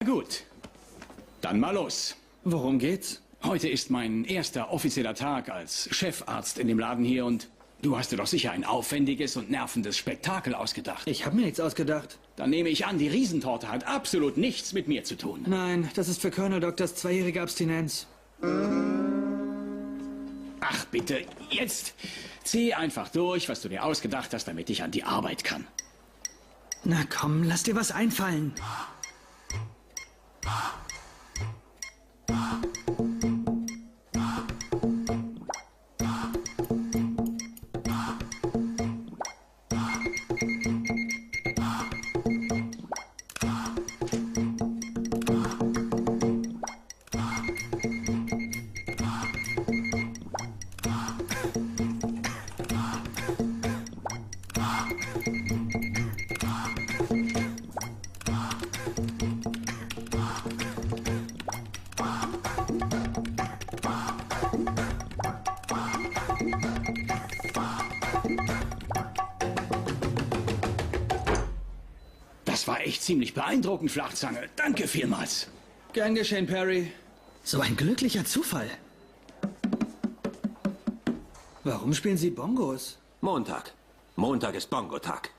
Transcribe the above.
Gut, dann mal los. Worum geht's? Heute ist mein erster offizieller Tag als Chefarzt in dem Laden hier und du hast dir doch sicher ein aufwendiges und nervendes Spektakel ausgedacht. Ich habe mir nichts ausgedacht. Dann nehme ich an, die Riesentorte hat absolut nichts mit mir zu tun. Nein, das ist für Colonel Doctors 2-jährige Abstinenz. Ach bitte, jetzt zieh einfach durch, was du dir ausgedacht hast, damit ich an die Arbeit kann. Na komm, lass dir was einfallen. Das war echt ziemlich beeindruckend, Flachzange. Danke vielmals. Gern geschehen, Perry. So ein glücklicher Zufall. Warum spielen Sie Bongos? Montag. Montag ist Bongo-Tag.